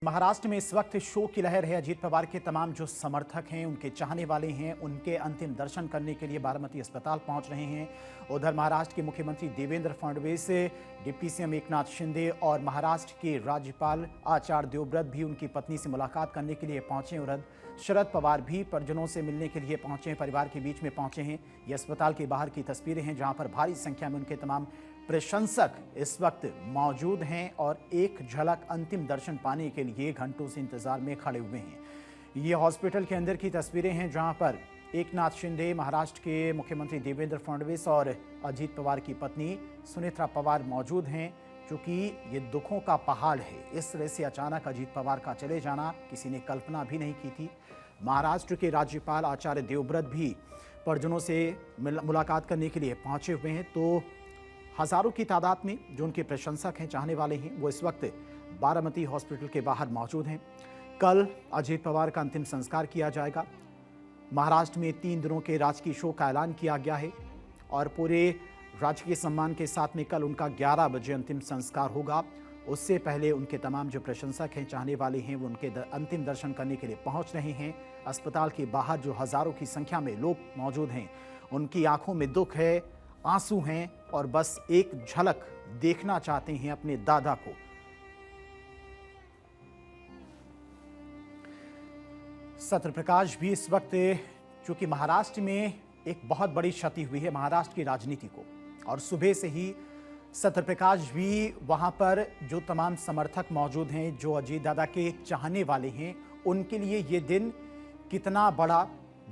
महाराष्ट्र में इस वक्त शोक की लहर है। अजीत पवार के तमाम जो समर्थक हैं, उनके चाहने वाले हैं, उनके अंतिम दर्शन करने के लिए बारामती अस्पताल पहुंच रहे हैं। उधर महाराष्ट्र के मुख्यमंत्री देवेंद्र फडणवीस, डिप्टी सीएम एकनाथ शिंदे और महाराष्ट्र के राज्यपाल आचार्य देवव्रत भी उनकी पत्नी से मुलाकात करने के लिए पहुंचे। और शरद पवार भी परिजनों से मिलने के लिए पहुंचे, परिवार के बीच में पहुंचे हैं। ये अस्पताल के बाहर की तस्वीरें हैं, जहां पर भारी संख्या में उनके तमाम प्रशंसक इस वक्त मौजूद हैं और एक झलक अंतिम दर्शन पाने के लिए घंटों से इंतजार में खड़े हुए हैं। ये हॉस्पिटल के अंदर की तस्वीरें हैं, जहां पर एकनाथ शिंदे, महाराष्ट्र के मुख्यमंत्री देवेंद्र फडणवीस और अजीत पवार की पत्नी सुनेत्रा पवार मौजूद हैं। क्योंकि ये दुखों का पहाड़ है, इस तरह से अचानक अजीत पवार का चले जाना किसी ने कल्पना भी नहीं की थी। महाराष्ट्र के राज्यपाल आचार्य देवव्रत भी परिजनों से मुलाकात करने के लिए पहुंचे हुए हैं। तो हजारों की तादाद में जो उनके प्रशंसक हैं, चाहने वाले हैं, वो इस वक्त बारामती हॉस्पिटल के बाहर मौजूद हैं। कल अजीत पवार का अंतिम संस्कार किया जाएगा। महाराष्ट्र में 3 दिनों के राजकीय शोक का ऐलान किया गया है और पूरे राजकीय सम्मान के साथ में कल उनका 11 बजे अंतिम संस्कार होगा। उससे पहले उनके तमाम जो प्रशंसक हैं, चाहने वाले हैं, वो उनके अंतिम दर्शन करने के लिए पहुंच रहे हैं। अस्पताल के बाहर जो हजारों की संख्या में लोग मौजूद हैं, उनकी आंखों में दुख है, आंसू हैं और बस एक झलक देखना चाहते हैं अपने दादा को। सत्यप्रकाश भी इस वक्त, चूंकि महाराष्ट्र में एक बहुत बड़ी क्षति हुई है महाराष्ट्र की राजनीति को, और सुबह से ही सत्यप्रकाश भी वहां पर जो तमाम समर्थक मौजूद हैं, जो अजीत दादा के चाहने वाले हैं, उनके लिए ये दिन कितना बड़ा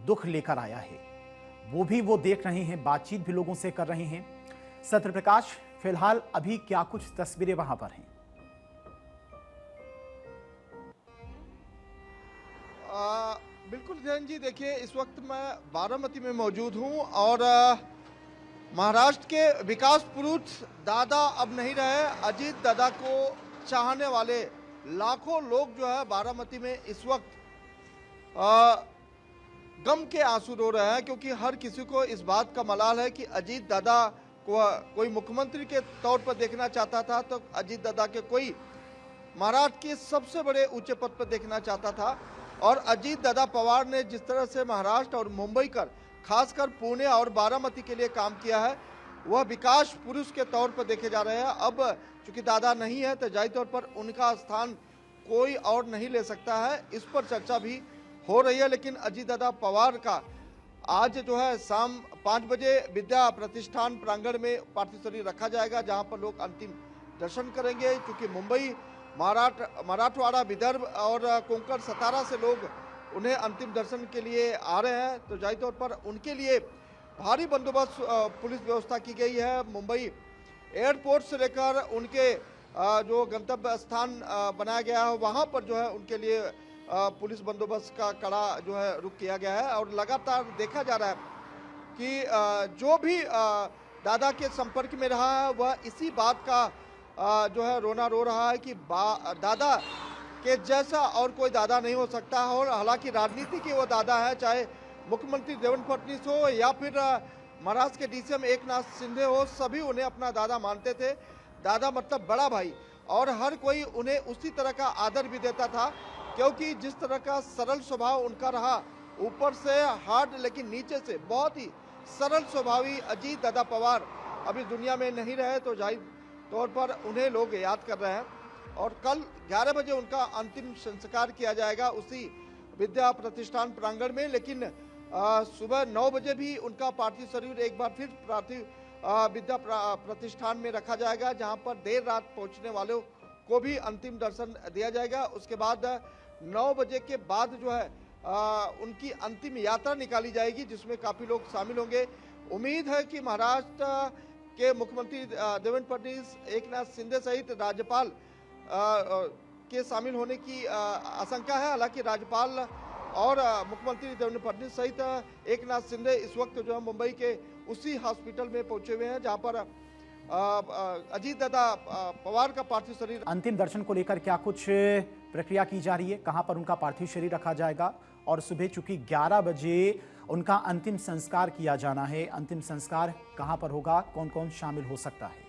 दुख लेकर आया है वो देख रहे हैं, बातचीत भी लोगों से कर रहे हैं। सत्यप्रकाश, फिलहाल अभी क्या कुछ तस्वीरें वहां पर हैं? बिल्कुल जैन जी, देखिए इस वक्त मैं बारामती में मौजूद हूं और महाराष्ट्र के विकास पुरुष दादा अब नहीं रहे। अजीत दादा को चाहने वाले लाखों लोग जो है बारामती में इस वक्त गम के आंसू रो रहे हैं, क्योंकि हर किसी को इस बात का मलाल है कि अजीत दादा को कोई मुख्यमंत्री के तौर पर देखना चाहता था, तो अजीत दादा के कोई महाराष्ट्र के सबसे बड़े ऊंचे पद पर देखना चाहता था। और अजीत दादा पवार ने जिस तरह से महाराष्ट्र और मुंबई कर खासकर पुणे और बारामती के लिए काम किया है, वह विकास पुरुष के तौर पर देखे जा रहे हैं। अब चूंकि दादा नहीं है तो जाहिर तौर पर उनका स्थान कोई और नहीं ले सकता है, इस पर चर्चा भी हो रही है। लेकिन अजीत दादा पवार का आज जो है शाम 5 बजे विद्या प्रतिष्ठान प्रांगण में पार्थिव शरीर रखा जाएगा, जहां पर लोग अंतिम दर्शन करेंगे। क्योंकि मुंबई, मराठवाड़ा, विदर्भ और कोंकण, सतारा से लोग उन्हें अंतिम दर्शन के लिए आ रहे हैं, तो जाहिर तौर पर उनके लिए भारी बंदोबस्त पुलिस व्यवस्था की गई है। मुंबई एयरपोर्ट से लेकर उनके जो गंतव्य स्थान बनाया गया है, वहां पर जो है उनके लिए पुलिस बंदोबस्त का कड़ा जो है रुख किया गया है। और लगातार देखा जा रहा है कि जो भी दादा के संपर्क में रहा है, वह इसी बात का जो है रोना रो रहा है कि दादा के जैसा और कोई दादा नहीं हो सकता। और हालांकि राजनीति के वो दादा है, चाहे मुख्यमंत्री देवेंद्र फडणवीस हो या फिर महाराष्ट्र के डीसीएम एकनाथ शिंदे हो, सभी उन्हें अपना दादा मानते थे। दादा मतलब बड़ा भाई, और हर कोई उन्हें उसी तरह का आदर भी देता था, क्योंकि जिस तरह का सरल स्वभाव उनका रहा, ऊपर से हार्ड लेकिन नीचे से बहुत ही सरल स्वभावी अजीत दादा पवार अभी दुनिया में नहीं रहे, तो जाहिर तौर पर उन्हें लोग याद कर रहे हैं। और कल 11 बजे उनका अंतिम संस्कार किया जाएगा उसी विद्या प्रतिष्ठान प्रांगण में। लेकिन सुबह 9 बजे भी उनका पार्थिव शरीर एक बार फिर विद्या प्रतिष्ठान में रखा जाएगा, जहां पर देर रात पहुंचने वालों को भी अंतिम दर्शन दिया जाएगा। उसके बाद 9 बजे के बाद जो है उनकी अंतिम यात्रा निकाली जाएगी, जिसमें काफी लोग शामिल होंगे। उम्मीद है कि महाराष्ट्र के मुख्यमंत्री देवेंद्र फडणवीस, एकनाथ शिंदे सहित राज्यपाल के शामिल होने की आशंका है। हालांकि राज्यपाल और मुख्यमंत्री देवेंद्र फडणवीस सहित एकनाथ शिंदे इस वक्त जो है मुंबई के उसी हॉस्पिटल में पहुंचे हुए हैं, जहां पर अजीत दादा पवार का पार्थिव शरीर। अंतिम दर्शन को लेकर क्या कुछ प्रक्रिया की जा रही है? कहां पर उनका पार्थिव शरीर रखा जाएगा? और सुबह चूंकि 11 बजे उनका अंतिम संस्कार किया जाना है, अंतिम संस्कार कहां पर होगा? कौन कौन शामिल हो सकता है?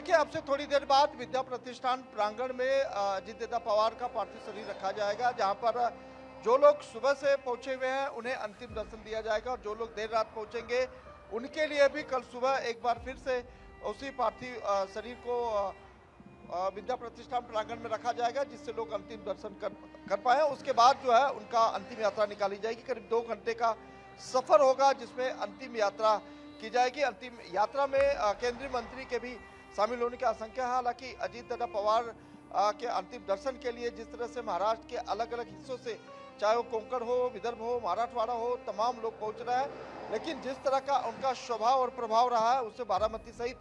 देखिए, अब से थोड़ी देर बाद विद्या प्रतिष्ठान प्रांगण में अजीत दादा पवार का पार्थिव शरीर रखा जाएगा, जहां पर जो लोग सुबह से पहुंचे हुए हैं उन्हें अंतिम दर्शन दिया जाएगा और जो लोग देर रात पहुंचेंगे उनके लिए भी कल सुबह एक बार फिर से उसी पार्थिव शरीर को विद्या प्रतिष्ठान प्रांगण में रखा जाएगा, जिससे लोग अंतिम दर्शन कर पाए। उसके बाद जो है उनका अंतिम यात्रा निकाली जाएगी। करीब 2 घंटे का सफर होगा जिसमें अंतिम यात्रा की जाएगी। अंतिम यात्रा में केंद्रीय मंत्री के भी शामिल होने की आशंका है। हालांकि अजीत दादा पवार के अंतिम दर्शन के लिए जिस तरह से महाराष्ट्र के अलग अलग हिस्सों से, चाहे वो कोंकण हो, विदर्भ हो, मराठवाड़ा हो, तमाम लोग पहुंच रहे हैं, लेकिन जिस तरह का उनका स्वभाव और प्रभाव रहा है उससे बारामती सहित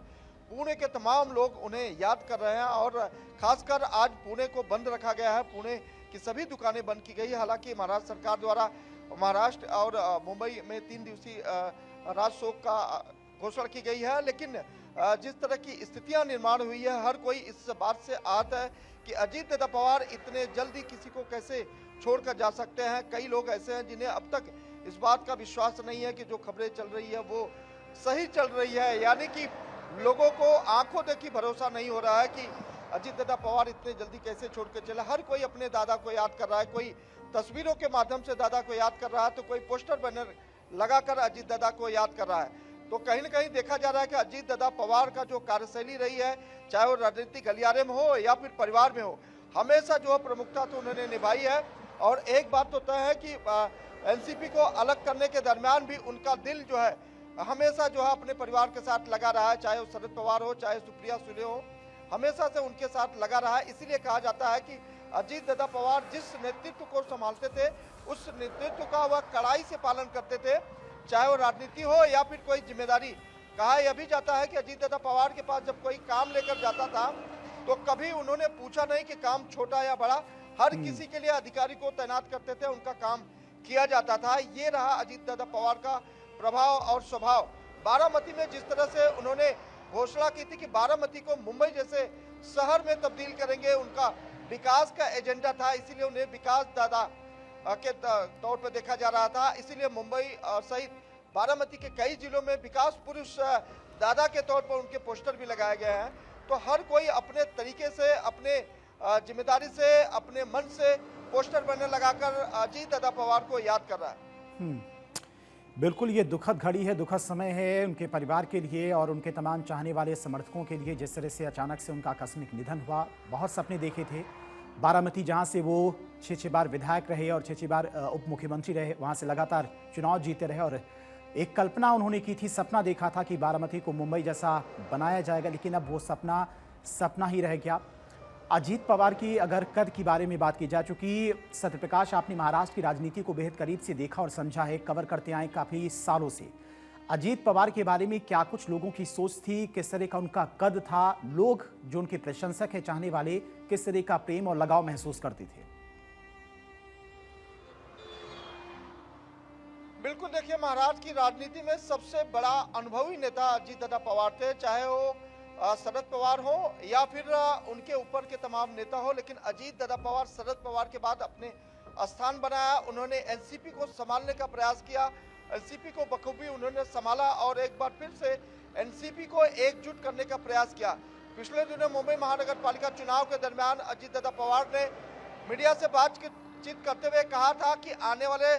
पुणे के तमाम लोग उन्हें याद कर रहे हैं। और खासकर आज पुणे को बंद रखा गया है, पुणे की सभी दुकानें बंद की गई है। हालांकि महाराष्ट्र सरकार द्वारा महाराष्ट्र और मुंबई में 3 दिवसीय राज शोक का घोषणा की गई है, लेकिन जिस तरह की स्थितियां निर्माण हुई है, हर कोई इस बात से आहत है कि अजीत दादा पवार इतने जल्दी किसी को कैसे छोड़कर जा सकते हैं। कई लोग ऐसे हैं जिन्हें अब तक इस बात का विश्वास नहीं है कि जो खबरें चल रही है वो सही चल रही है, यानी कि लोगों को आंखों देखी भरोसा नहीं हो रहा है कि अजीत दादा पवार इतने जल्दी कैसे छोड़ के चला। हर कोई अपने दादा को याद कर रहा है, कोई तस्वीरों के माध्यम से दादा को याद कर रहा है, तो कोई पोस्टर बैनर लगाकर अजीत दादा को याद कर रहा है। तो कहीं न कहीं देखा जा रहा है कि अजीत दादा पवार का जो कार्यशैली रही है, चाहे वो राजनीतिक गलियारे में हो या फिर परिवार में हो, हमेशा जो है प्रमुखता तो उन्होंने निभाई है। और एक बात तो तय है कि एनसीपी को अलग करने के दरमियान भी उनका दिल जो है हमेशा जो है अपने परिवार के साथ लगा रहा है, चाहे वो शरद पवार हो, चाहे सुप्रिया सुले हो, हमेशा से उनके साथ लगा रहा है। इसीलिए कहा जाता है कि अजीत दादा पवार जिस नेतृत्व को संभालते थे उस नेतृत्व का वह कड़ाई से पालन करते थे, चाहे वो राजनीति हो या फिर कोई जिम्मेदारी। कहा यह भी जाता है कि अजीत दादा पवार के पास जब कोई काम लेकर जाता था तो कभी उन्होंने पूछा नहीं कि काम छोटा या बड़ा, हर किसी के लिए अधिकारी को तैनात करते थे, उनका काम किया जाता था। ये रहा अजीत दादा पवार का प्रभाव और स्वभाव। बारामती में जिस तरह से उन्होंने घोषणा की थी कि बारामती को मुंबई जैसे शहर में तब्दील करेंगे, उनका विकास का एजेंडा था, इसीलिए उन्हें विकास दादा के तौर पर देखा जा रहा था। इसीलिए मुंबई सहित बारामती के कई जिलों में विकास पुरुष दादा के तौर पर उनके पोस्टर भी लगाए गए हैं। तो हर कोई अपने तरीके से, अपने जिम्मेदारी से, अपने मन से पोस्टर बैनर लगाकर अजीत दादा पवार को याद कर रहा है। बिल्कुल, ये दुखद घड़ी है, दुखद समय है उनके परिवार के लिए और उनके तमाम चाहने वाले समर्थकों के लिए। जिस तरह से अचानक से उनका आकस्मिक निधन हुआ, बहुत सपने देखे थे। बारामती जहां से वो 6 बार विधायक रहे और 6 बार उप मुख्यमंत्री रहे, वहां से लगातार चुनाव जीते रहे और एक कल्पना उन्होंने की थी, सपना देखा था कि बारामती को मुंबई जैसा बनाया जाएगा, लेकिन अब वो सपना ही रह गया। अजीत पवार की अगर कद के बारे में बात की जा, चूंकि सत्यप्रकाश आपने महाराष्ट्र की राजनीति को बेहद करीब से देखा और समझा है, कवर करते आए काफी सालों से। अजीत पवार के बारे में क्या कुछ लोगों की सोच थी, किस तरह का उनका कद था, लोग जो उनके प्रशंसक हैं, चाहने वाले, किस तरह का प्रेम और लगाव महसूस करते थे? बिल्कुल, देखिए, महाराष्ट्र की राजनीति में सबसे बड़ा अनुभवी नेता अजीत दादा पवार थे, चाहे वो शरद पवार हो या फिर उनके ऊपर के तमाम नेता हो, लेकिन अजीत दादा पवार शरद पवार के बाद अपने स्थान बनाया। उन्होंने एनसीपी को संभालने का प्रयास किया, एनसीपी को बखूबी उन्होंने संभाला और एक बार फिर से एनसीपी को एकजुट करने का प्रयास किया। पिछले दिनों मुंबई महानगर पालिका चुनाव के दरमियान अजीत दादा पवार ने मीडिया से बातचीत करते हुए कहा था कि आने वाले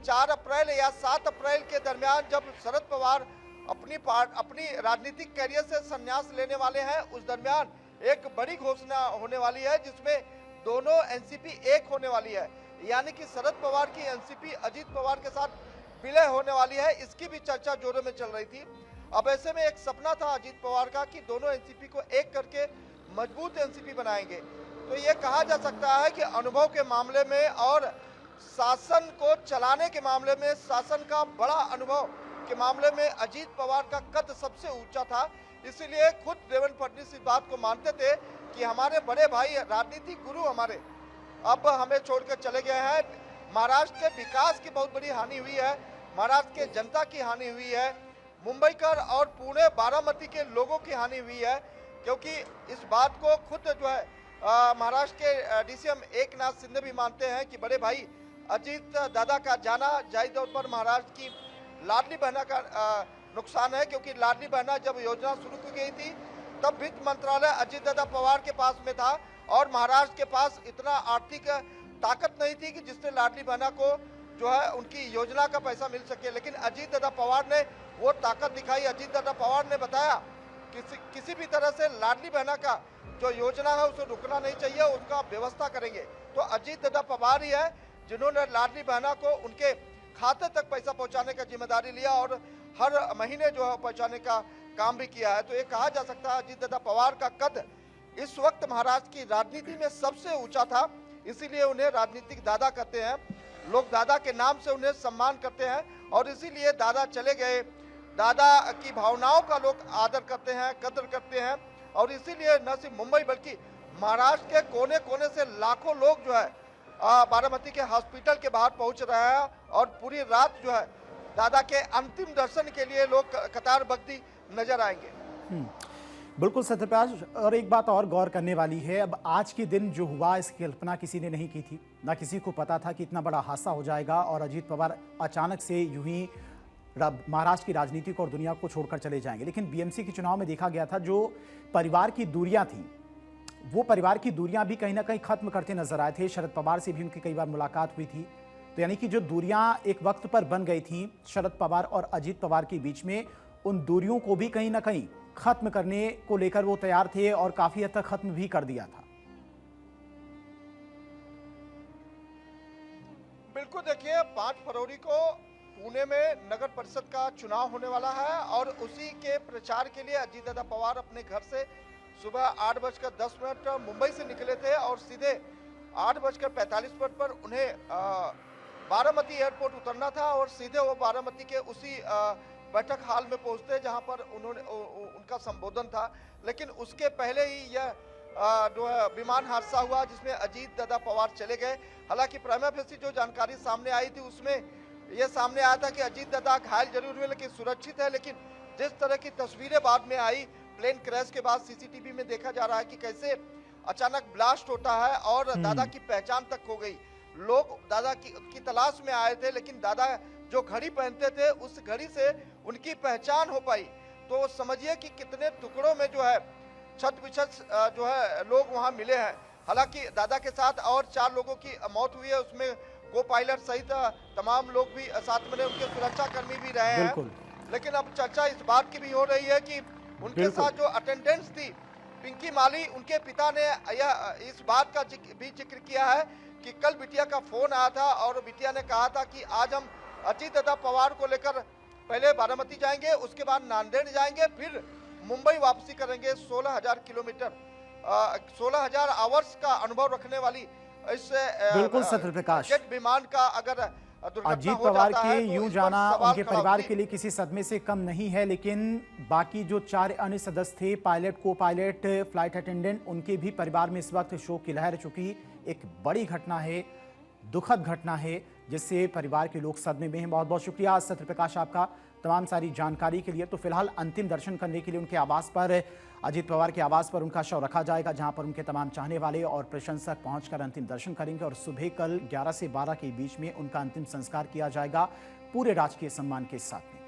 4 अप्रैल या 7 अप्रैल के दरमियान जब शरद पवार अपनी राजनीतिक कैरियर से संन्यास लेने वाले हैं, उस दरमियान एक बड़ी घोषणा होने वाली है जिसमें दोनों एनसीपी एक होने वाली है, यानी कि शरद पवार की एनसीपी अजीत पवार के साथ विलय होने वाली है। इसकी भी चर्चा जोरों में चल रही थी। अब ऐसे में एक सपना था अजीत पवार का कि दोनों एनसीपी को एक करके मजबूत एनसीपी बनाएंगे। तो ये कहा जा सकता है कि अनुभव के मामले में और शासन को चलाने के मामले में, शासन का बड़ा अनुभव के मामले में अजीत पवार का कद सबसे ऊंचा था। इसीलिए खुद देवेंद्र फडणवीस इस बात को मानते थे कि हमारे बड़े भाई, राजनीतिक गुरु हमारे, अब हमें छोड़कर चले गए हैं। महाराष्ट्र के विकास की बहुत बड़ी हानि हुई है, महाराष्ट्र के जनता की हानि हुई है, मुंबईकर और पुणे बारामती के लोगों की हानि हुई है, क्योंकि इस बात को खुद जो है महाराष्ट्र के डीसीएम एकनाथ शिंदे भी मानते हैं कि बड़े भाई अजीत दादा का जाना जाहिर तौर पर महाराष्ट्र की लाडली बहना का नुकसान है, क्योंकि लाडली बहना जब योजना शुरू की गई थी तब वित्त मंत्रालय अजीत दादा पवार के पास में था और महाराष्ट्र के पास इतना आर्थिक ताकत नहीं थी कि जिससे लाडली बहना को जो है उनकी योजना का पैसा मिल सके। लेकिन अजीत दादा पवार ने वो ताकत दिखाई। अजीत दादा पवार ने बताया किसी भी तरह से लाडली बहना का जो योजना है उसे रुकना नहीं चाहिए, उसका व्यवस्था करेंगे। तो अजीत दादा पवार ही है जिन्होंने लाडली बहना को उनके खाते तक पैसा पहुंचाने का जिम्मेदारी लिया और हर महीने जो है पहुंचाने का काम भी किया है। तो ये कहा जा सकता है अजीत दादा पवार का कद इस वक्त महाराष्ट्र की राजनीति में सबसे ऊंचा था, इसीलिए उन्हें राजनीतिक दादा कहते हैं। लोग दादा के नाम से उन्हें सम्मान करते हैं और इसीलिए दादा चले गए। दादा की भावनाओं का लोग आदर करते हैं, कदर करते हैं और इसीलिए न सिर्फ मुंबई बल्कि महाराष्ट्र के कोने कोने से लाखों लोग जो है बारामती के हॉस्पिटल के बाहर पहुंच रहे हैं और पूरी रात जो है दादा के अंतिम दर्शन के लिए लोग कतारबद्ध नजर आएंगे। बिल्कुल सत्यप्रकाश, और एक बात और गौर करने वाली है, अब आज के दिन जो हुआ इसकी कल्पना किसी ने नहीं की थी, ना किसी को पता था कि इतना बड़ा हादसा हो जाएगा और अजीत पवार अचानक से यूं ही महाराष्ट्र की राजनीति को और दुनिया को छोड़कर चले जाएंगे। लेकिन बीएमसी के चुनाव में देखा गया था जो परिवार की दूरियां थी वो परिवार की दूरियां भी कहीं ना कहीं खत्म करते नजर आए थे। शरद पवार से भी उनकी कई बार मुलाकात हुई थी, तो यानी कि जो दूरियां एक वक्त पर बन गई थी शरद पवार और अजीत पवार के बीच में, उन दूरियों को भी कहीं ना कहीं खत्म करने को लेकर वो तैयार थे और काफी हद तक खत्म भी कर दिया था। बिल्कुल, देखिए 5 फरवरी को पुणे में नगर परिषद का चुनाव होने वाला है और उसी के प्रचार के लिए अजीत दादा पवार अपने घर से सुबह 8:10 मुंबई से निकले थे और सीधे 8:45 पर उन्हें बारामती एयरपोर्ट उतरना था और सीधे वो बारामती के उसी बैठक हॉल में पहुंचते जहां पर उनका संबोधन था। लेकिन उसके पहले ही यह जो है विमान हादसा हुआ जिसमें अजीत दादा पवार चले गए। हालांकि प्राइमा फेसी जो जानकारी सामने आई थी उसमें यह सामने आया था कि अजीत दादा घायल जरूर हुए लेकिन सुरक्षित है। लेकिन जिस तरह की तस्वीरें बाद में आई प्लेन क्रैश के बाद सीसीटीवी में देखा जा रहा है कि कैसे अचानक ब्लास्ट होता है और दादा की पहचान तक हो गई। लोग दादा की तलाश में आए थे लेकिन दादा जो घड़ी पहनते थे उस घड़ी से उनकी पहचान हो पाई। तो समझिए कि कितने टुकड़ों में जो है छत बिछत जो है लोग वहां मिले हैं। हालांकि दादा के साथ और 4 लोगों की मौत हुई है, उसमें को पायलट सहित तमाम लोग भी साथ में उनके सुरक्षा कर्मी भी रहे हैं। लेकिन अब चर्चा इस बात की भी हो रही है कि उनके साथ जो अटेंडेंट्स थी पिंकी माली, उनके पिता ने यह इस बात का भी जिक्र किया है कि कल बिटिया का फोन आया था और बिटिया ने कहा था कि आज हम अजीत दादा पवार को लेकर पहले बारामती जाएंगे, उसके बाद नांदेड़ जाएंगे, फिर मुंबई वापसी करेंगे। 16,000 किलोमीटर 16,000 आवर्स का अनुभव रखने वाली इस बिल्कुल सत्यप्रकाश जेट विमान का अगर अजीत पवार के यूं जाना उनके परिवार के लिए किसी सदमे से कम नहीं है। लेकिन बाकी जो 4 अन्य सदस्य थे, पायलट, को पायलट, फ्लाइट अटेंडेंट, उनके भी परिवार में इस वक्त शोक की लहर चुकी। एक बड़ी घटना है, दुखद घटना है जिससे परिवार के लोग सदमे में हैं। बहुत बहुत शुक्रिया सत्यप्रकाश आपका तमाम सारी जानकारी के लिए। तो फिलहाल अंतिम दर्शन करने के लिए उनके आवास पर, अजीत पवार के आवास पर उनका शव रखा जाएगा, जहां पर उनके तमाम चाहने वाले और प्रशंसक पहुंचकर अंतिम दर्शन करेंगे और सुबह कल 11 से 12 के बीच में उनका अंतिम संस्कार किया जाएगा पूरे राजकीय सम्मान के साथ में।